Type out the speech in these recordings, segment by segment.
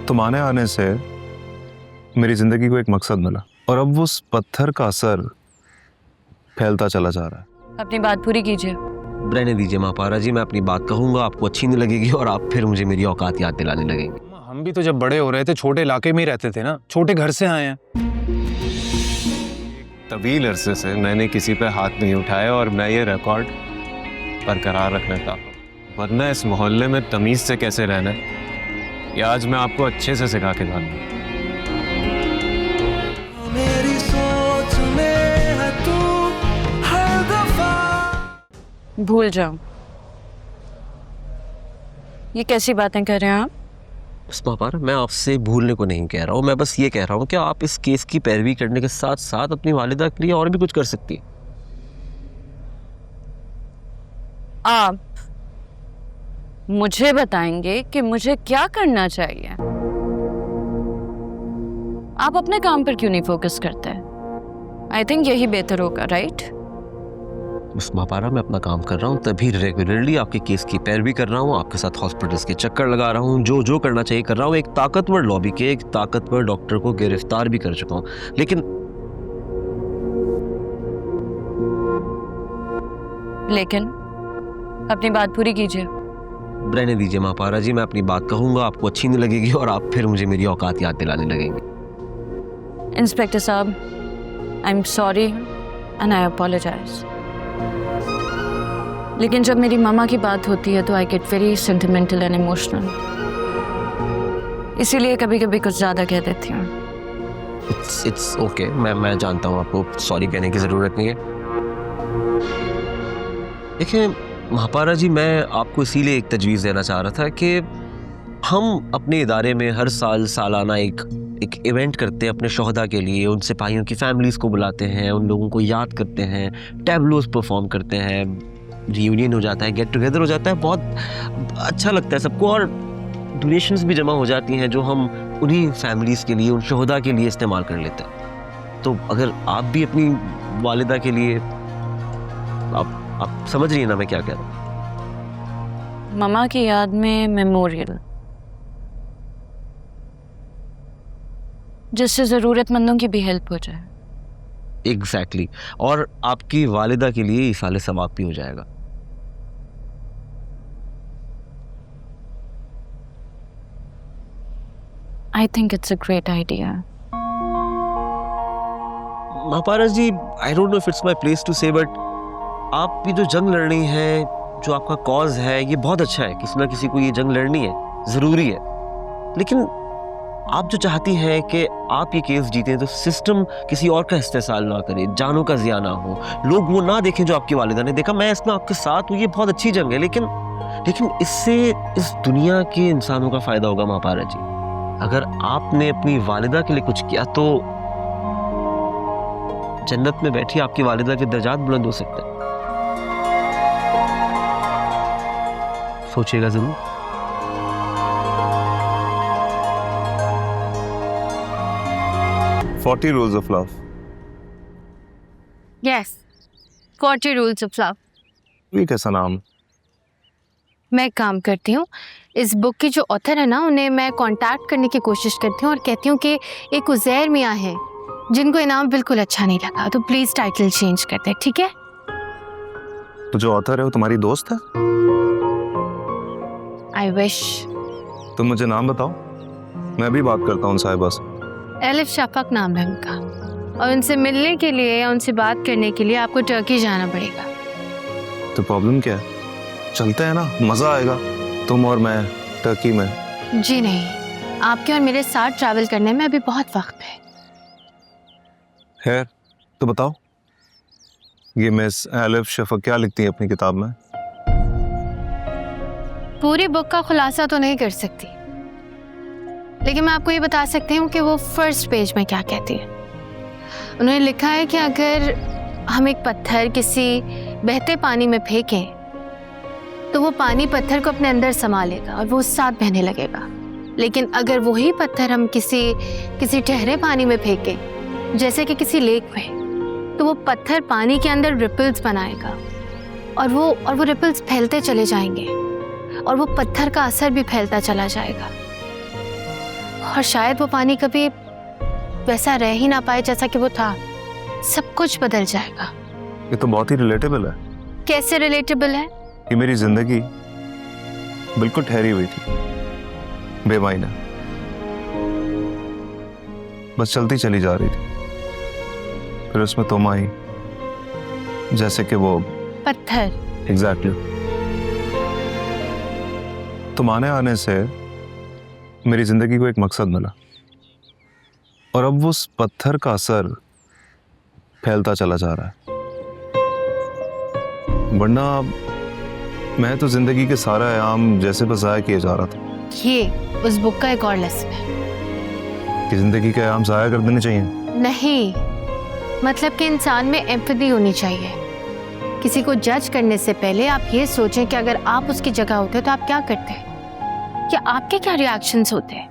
तुम्हारे आने से मेरी जिंदगी को एक मकसद मिला और अब उस पत्थर का असर फैलता चला जा रहा है। अपनी बात पूरी कीजिए। रहने दीजिए महापारा जी, मैं अपनी बात कहूंगा, आपको अच्छी नहीं लगेगी और आप फिर मुझे मेरी औकात याद दिलाने लगेंगे। हम भी तो जब बड़े हो रहे थे छोटे इलाके में ही रहते थे ना, छोटे घर से आए हैं। तवील अरसे से मैंने किसी पे हाथ नहीं उठाया और मैं ये रिकॉर्ड बरकरार रखना चाहता हूँ, वरना इस मोहल्ले में तमीज से कैसे रहना है ये आज मैं आपको अच्छे से सिखा के जाऊंगा। मेरी सोच में है तू हर दफा। भूल जाओ। ये कैसी बातें कर रहे हैं आप? बस महापारा, मैं आपसे भूलने को नहीं कह रहा हूँ, मैं बस ये कह रहा हूँ कि आप इस केस की पैरवी करने के साथ साथ अपनी वालिदा के लिए और भी कुछ कर सकती है। आप मुझे बताएंगे कि मुझे क्या करना चाहिए? आप अपने काम पर क्यों नहीं फोकस करते? आई थिंक यही बेहतर होगा, राइट? बस महापारा, मैं अपना काम कर रहा हूँ, तभी रेगुलरली आपके केस की पैरवी कर रहा हूँ, आपके साथ हॉस्पिटल्स के चक्कर लगा रहा हूँ, जो जो करना चाहिए कर रहा हूँ। एक ताकतवर लॉबी के एक ताकतवर डॉक्टर को गिरफ्तार भी कर चुका हूँ, लेकिन अपनी बात पूरी कीजिए। रहने दीजिए महापारा जी, मैं अपनी बात कहूंगा, आपको अच्छी नहीं लगेगी और आप फिर मुझे मेरी औकात याद दिलाने लगेंगे। इंस्पेक्टर साहब, I am sorry and I apologise, लेकिन जब मेरी मामा की बात होती है तो I get very sentimental and emotional, इसीलिए कभी कभी कुछ ज़्यादा कह देती हूँ। इट्स ओके, मैं जानता हूँ, आपको सॉरी कहने की ज़रूरत नहीं है। देखिए महापारा जी, मैं आपको इसीलिए एक तजवीज़ देना चाह रहा था कि हम अपने इदारे में हर साल सालाना एक इवेंट करते हैं अपने शोहदा के लिए, उन सिपाहियों की फैमिलीज़ को बुलाते हैं, उन लोगों को याद करते हैं, टैबलोज परफॉर्म करते हैं, रियूनियन हो जाता है, गेट टुगेदर हो जाता है, बहुत अच्छा लगता है सबको, और डोनेशंस भी जमा हो जाती हैं जो हम उन्हीं फैमिलीज़ के लिए, उन शोहदा के लिए इस्तेमाल कर लेते हैं। तो अगर आप भी अपनी वालिदा के लिए, आप समझ रही हैं ना मैं क्या कह रहा हूँ? मामा की याद में मेमोरियल, जिससे ज़रूरतमंदों की भी हेल्प हो जाए। एग्जैक्टली, और आपकी वालिदा के लिए इसाले सवाब भी हो जाएगा। I think it's a great idea. Mahpara ji, I don't know if it's my place to say, but आप भी जो जंग लड़नी है, जो आपका कॉज है, ये बहुत अच्छा है, किसी ना किसी को ये जंग लड़नी है, ज़रूरी है। लेकिन आप जो चाहती हैं कि आप ये केस जीतें तो सिस्टम किसी और का इस्तेसाल ना करे, जानों का ज़िया ना हो, लोग वो ना देखें जो आपकी वालिदा ने देखा। मैं इसमें आपके साथ हूँ, ये बहुत अच्छी जंग है, लेकिन इससे इस दुनिया के इंसानों का फ़ायदा होगा महापारा जी। अगर आपने अपनी वालिदा के लिए कुछ किया तो जन्नत में बैठी आपकी वालिदा के दर्जात बुलंद हो सकते हैं। सोचिएगा जरूर। Forty Rules of Love। Yes, 40 rules of love. ये कैसा नाम? मैं एक काम करती हूँ, इस बुक की जो ऑथर है ना, उन्हें मैं कांटेक्ट करने की कोशिश करती हूँ और कहती हूँ कि एक उज़ैर मियाँ है जिनको ये नाम बिल्कुल अच्छा नहीं लगा, तो प्लीज़ टाइटल चेंज कर दे, ठीक है? तो जो ऑथर है वो तुम्हारी दोस्त है? I wish. तुम मुझे नाम बताओ, मैं भी बात करता हूँ साहिबा से। एलिफ शफक नाम है उनका, और उनसे मिलने के लिए या उनसे बात करने के लिए आपको टर्की जाना पड़ेगा। तो प्रॉब्लम क्या है? चलते हैं ना, मज़ा आएगा, तुम और मैं टर्की में। जी नहीं, आपके और मेरे साथ ट्रैवल करने में अभी बहुत वक्त है। खैर, तो बताओ, ये मिस एलिफ शफक क्या लिखती है अपनी किताब में? पूरी बुक का खुलासा तो नहीं कर सकती, लेकिन मैं आपको ये बता सकती हूँ कि वो फर्स्ट पेज में क्या कहती है। उन्होंने लिखा है कि अगर हम एक पत्थर किसी बहते पानी में फेंकें तो वो पानी पत्थर को अपने अंदर समा लेगा और वो उस साथ बहने लगेगा, लेकिन अगर वही पत्थर हम किसी ठहरे पानी में फेंकें, जैसे कि किसी लेक में, तो वो पत्थर पानी के अंदर रिपल्स बनाएगा और वो रिपल्स फैलते चले जाएंगे और वो पत्थर का असर भी फैलता चला जाएगा। और शायद वो पानी कभी वैसा रह ही ना पाए जैसा कि वो था। सब कुछ बदल जाएगा। ये तो बहुत ही रिलेटेबल है कैसे रिलेटेबल है? कि मेरी जिंदगी बिल्कुल ठहरी हुई थी, बेमायना, बस चलती चली जा रही थी। फिर उसमें तुम आई, जैसे कि वो पत्थर। एग्जैक्टली। तुम आने से मेरी जिंदगी को एक मकसद मिला, और अब उस पत्थर का असर फैलता चला जा रहा है। वरना मैं तो जिंदगी के सारा आयाम जैसे बस ज़ाया किए जा रहा था। ये उस बुक का एक और लेसन है कि जिंदगी के आयाम ज़ाया कर देने चाहिए। नहीं, मतलब कि इंसान में एम्पैथी होनी चाहिए। किसी को जज करने से पहले आप ये सोचें कि अगर आप उसकी जगह होते तो आप क्या करते, या आपके क्या रिएक्शंस होते।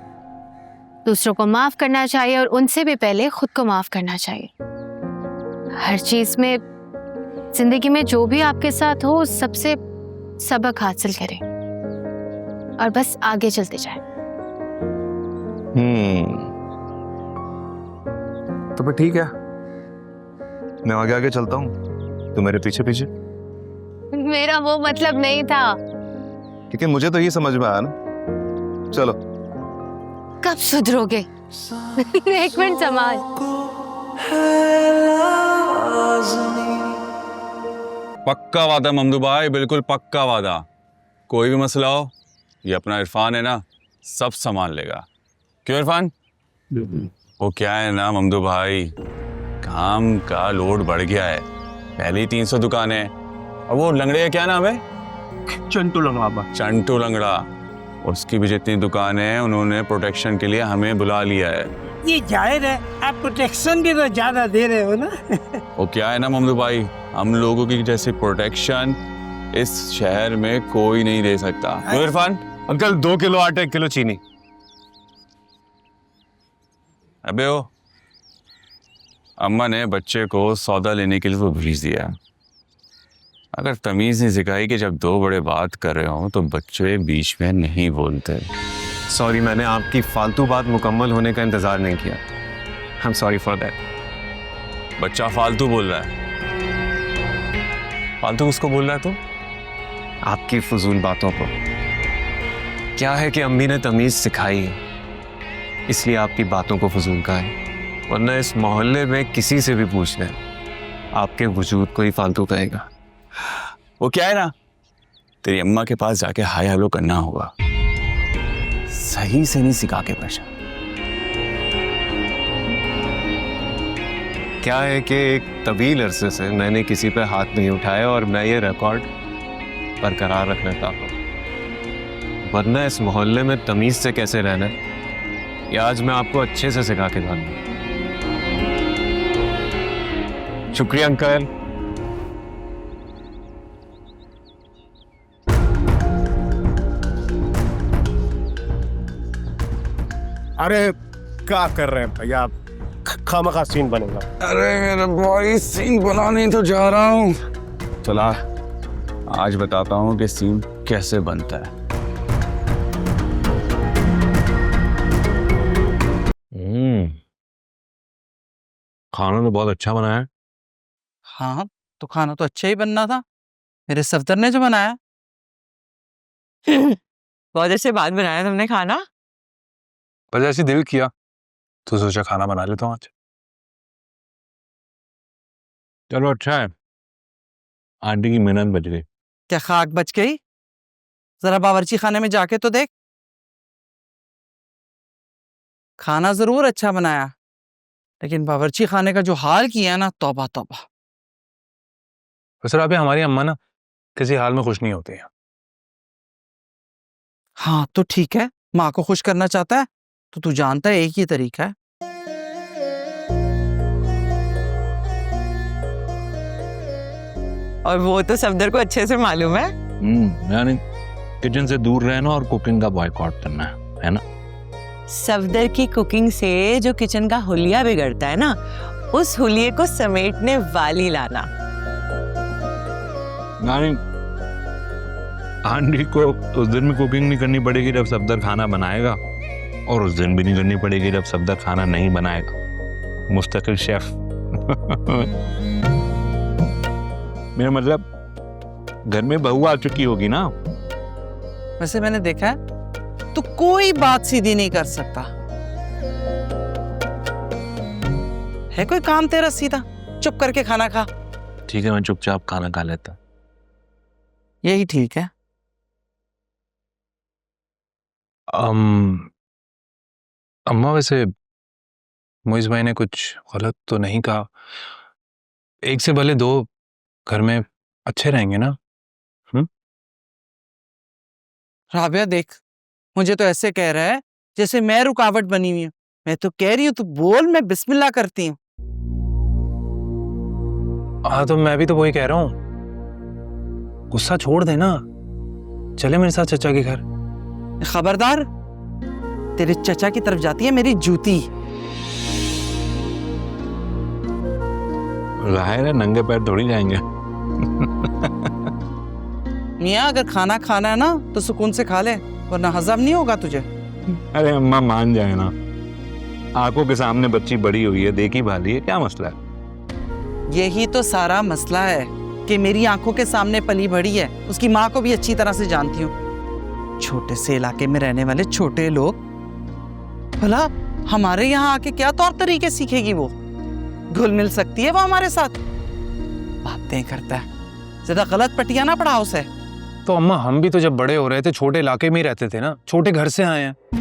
दूसरों को माफ करना चाहिए और उनसे भी पहले खुद को माफ करना चाहिए। हर चीज में, जिंदगी में जो भी आपके साथ हो, उस सबसे सबक हासिल करें और बस आगे चलते जाएं। तो फिर ठीक है, मैं आगे आगे चलता हूँ, तो मेरे पीछे पीछे। मेरा वो मतलब नहीं था। क्योंकि मुझे तो ये समझ में आया ना। चलो। कब सुधरोगे? एक मिनट समाज। पक्का वादा ममदू भाई, बिल्कुल पक्का वादा। कोई भी मसला हो, ये अपना इरफान है ना, सब संभाल लेगा। क्यों इरफान? वो क्या है ना ममदू भाई, काम का लोड बढ़ गया है। पहले ही 300 दुकानें, और वो लंगड़े का क्या नाम है? चंटू लंगड़ा। चंटू लंगड़ा, उसकी भी जितनी दुकानें हैं उन्होंने प्रोटेक्शन के लिए हमें बुला लिया है। ये जाहिर है, आप प्रोटेक्शन भी तो ज्यादा दे रहे हो ना। वो क्या है ना ममदू भाई, हम लोगों की जैसी प्रोटेक्शन इस शहर में कोई नहीं दे सकता। क्यों इरफान? अंकल 2 किलो आटा 1 किलो चीनी। अबे ओ, अम्मा ने बच्चे को सौदा लेने के लिए वो भेज दिया। अगर तमीज नहीं सिखाई कि जब 2 बड़े बात कर रहे हो तो बच्चे बीच में नहीं बोलते। सॉरी, मैंने आपकी फालतू बात मुकम्मल होने का इंतजार नहीं किया। आई एम सॉरी फॉर दैट। बच्चा फालतू बोल रहा है। फालतू किसको बोल रहा है तू? आपकी फजूल बातों को। क्या है कि अम्मी ने तमीज सिखाई है, इसलिए आपकी बातों को फजूल कहा है। वरना इस मोहल्ले में किसी से भी पूछ लें, आपके वजूद को ही फालतू कहेगा। वो क्या है ना, तेरी अम्मा के पास जाके हाय हेलो करना होगा। सही से नहीं सिखा के पहचान। क्या है कि एक तवील अरसे से मैंने किसी पे हाथ नहीं उठाया और मैं ये रिकॉर्ड बरकरार रखना चाहता हूँ। वरना इस मोहल्ले में तमीज से कैसे रहना है, ये आज मैं आपको अच्छे से सिखा के जाऊंगा। शुक्रिया अंकल। अरे क्या कर रहे हैं भैया आप? खामखा सीन बनेगा। अरे मेरे भाई, सीन बनाने तो जा रहा हूँ। चला, आज बताता हूँ कि सीन कैसे बनता है। खाना तो बहुत अच्छा बना है। हाँ, तो खाना तो अच्छा ही बनना था। मेरे सफदर ने जो बनाया। बहुत अच्छे बात बनाया तुमने खाना। पर ऐसे दिल किया तो सोचा खाना बना लेता हूँ आज। चलो अच्छा है, आंटी की मेहनत बच गई। क्या खाक बच गई? जरा बावर्ची खाने में जाके तो देख। खाना जरूर अच्छा बनाया, लेकिन बावर्ची खाने का जो हाल किया ना, तौबा तौबा। सर अभी हमारी अम्मा ना किसी हाल में खुश नहीं होती है। हाँ तो ठीक है, माँ को खुश करना चाहता है तो तू जानता है एक ही तरीका है। और वो तो सफदर को अच्छे से मालूम है। यानी किचन से दूर रहना और कुकिंग का बॉयकॉट करना है ना। सफदर की कुकिंग से जो किचन का हुलिया बिगड़ता है ना, उस हुलिये को समेटने वाली लाना। यानी आंटी को उस दिन में कुकिंग नहीं करनी पड़ेगी जब सफदर खाना बनाएगा, और उस दिन भी नहीं करनी पड़ेगी जब सफदर खाना नहीं बनाएगा, मुस्तकिल शेफ। मेरा मतलब घर में बहू आ चुकी होगी ना। वैसे मैंने देखा है तो कोई बात सीधी नहीं कर सकता। है कोई काम तेरा सीधा? चुप करके खाना खा। ठीक है, मैं चुपचाप खाना खा लेता। यही ठीक है। अम्मा, वैसे मोइज भाई ने कुछ गलत तो नहीं कहा? एक से भले दो घर में अच्छे रहेंगे ना। राबिया देख, मुझे तो ऐसे कह रहा है जैसे मैं रुकावट बनी हुई हूँ। मैं तो कह रही हूँ तू बोल, मैं बिस्मिल्लाह करती हूँ। हाँ तो मैं भी तो वही कह रहा हूँ, गुस्सा छोड़ देना, चले मेरे साथ चचा के घर। खबरदार, तेरे चचा की तरफ जाती है मेरी जूती। जाहिर है नंगे पैर थोड़ी जाएंगे। मियाँ अगर खाना खाना है ना तो सुकून से खा ले, वरना हजम नहीं होगा तुझे। अरे अम्मा मान जाए ना, आंखों के सामने बच्ची बड़ी हुई है, देखी भाली है, क्या मसला है? यही तो सारा मसला है कि मेरी आंखों के सामने पली बड़ी है। उसकी माँ को भी अच्छी तरह से जानती हूँ। छोटे से इलाके में रहने वाले छोटे लोग, भला हमारे यहाँ आके क्या तौर तरीके सीखेगी वो? घुल मिल सकती है वो हमारे साथ? बातें करता है, ज्यादा गलत पटिया ना पड़ा उसे। तो अम्मा हम भी तो जब बड़े हो रहे थे छोटे इलाके में ही रहते थे ना, छोटे घर से आए हैं।